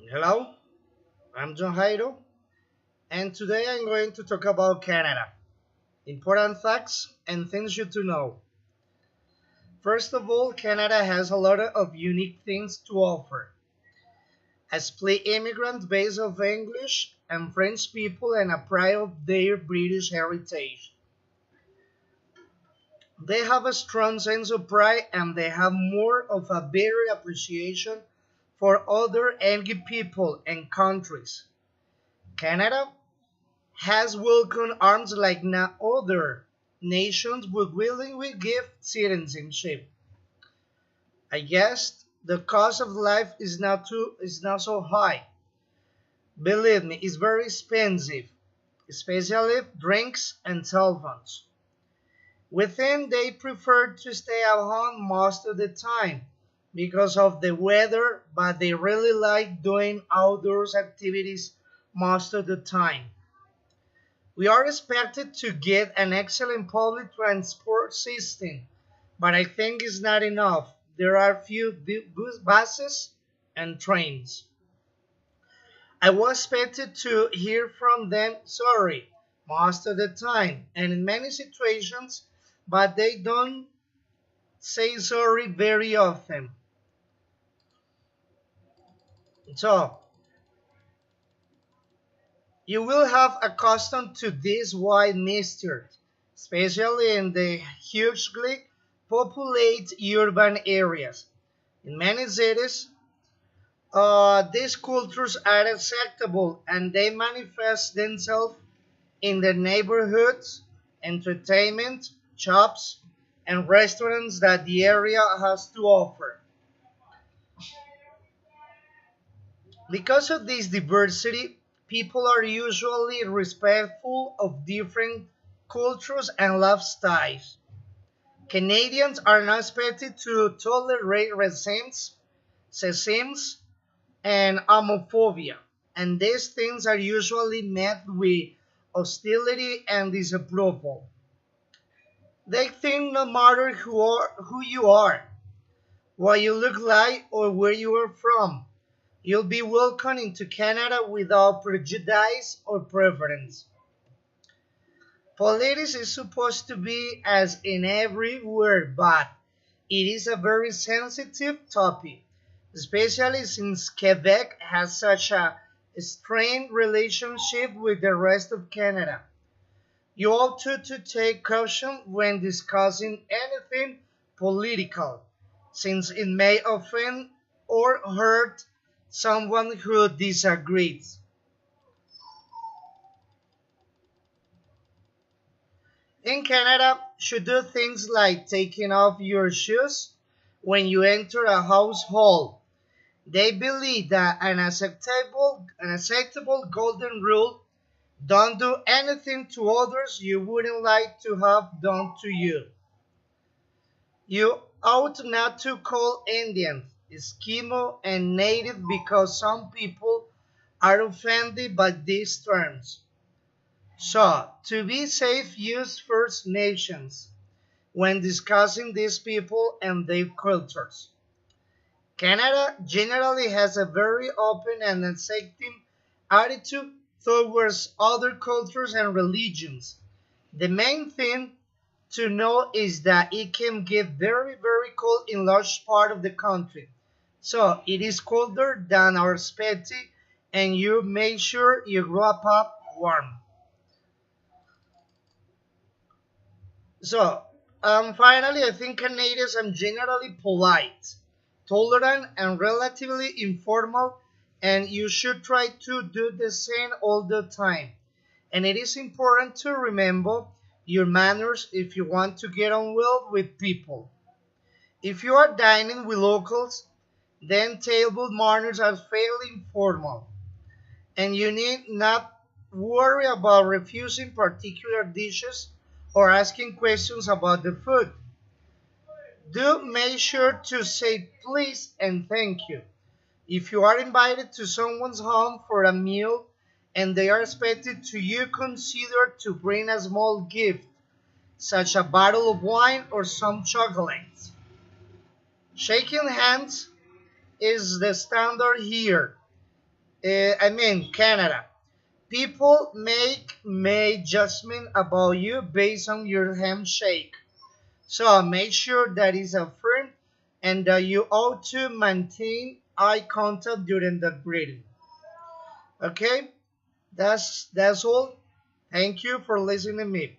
Hello, I'm John Jairo, and today I'm going to talk about Canada. Important facts and things you to know. First of all, Canada has a lot of unique things to offer. A split immigrant base of English and French people and a pride of their British heritage. They have a strong sense of pride and they have more of a better appreciation for other English people and countries. Canada has welcomed arms like no other nations would willingly give citizenship. I guess the cost of life is not so high. Believe me, it's very expensive, especially drinks and cell phones. Within they prefer to stay at home most of the time because of the weather, but they really like doing outdoors activities most of the time. We are expected to get an excellent public transport system, but I think it's not enough. There are few buses and trains. I was expected to hear from them sorry most of the time and in many situations, but they don't say sorry very often. So, you will have accustomed to this wide mystery, especially in the hugely populated urban areas. In many cities, these cultures are acceptable and they manifest themselves in the neighborhoods, entertainment, shops, and restaurants that the area has to offer. Because of this diversity, people are usually respectful of different cultures and lifestyles. Canadians are not expected to tolerate sexism, and homophobia, and these things are usually met with hostility and disapproval. They think no matter who you are, what you look like, or where you are from, you'll be welcomed into Canada without prejudice or preference. Politics is supposed to be as in everywhere, but it is a very sensitive topic, especially since Quebec has such a strained relationship with the rest of Canada. You ought to take caution when discussing anything political, since it may offend or hurt someone who disagrees. In Canada, you do things like taking off your shoes when you enter a household. They believe that an acceptable golden rule: don't do anything to others you wouldn't like to have done to you. You ought not to call Indians Eskimo and Native because some people are offended by these terms. So, to be safe, use First Nations when discussing these people and their cultures. Canada generally has a very open and accepting attitude towards other cultures and religions. The main thing to know is that it can get very cold in large part of the country. So it is colder than our specie and you make sure you grow up warm. So, finally, I think Canadians are generally polite, tolerant, and relatively informal, and you should try to do the same all the time. And it is important to remember your manners if you want to get on well with people. If you are dining with locals, then table manners are fairly informal, and you need not worry about refusing particular dishes or asking questions about the food. Do make sure to say please and thank you. If you are invited to someone's home for a meal and they are expected to, you consider to bring a small gift, such a bottle of wine or some chocolates. Shaking hands is the standard here, Canada. People make judgment about you based on your handshake. So make sure that is a friend and that you ought to maintain eye contact during the greeting. Okay, that's all. Thank you for listening to me.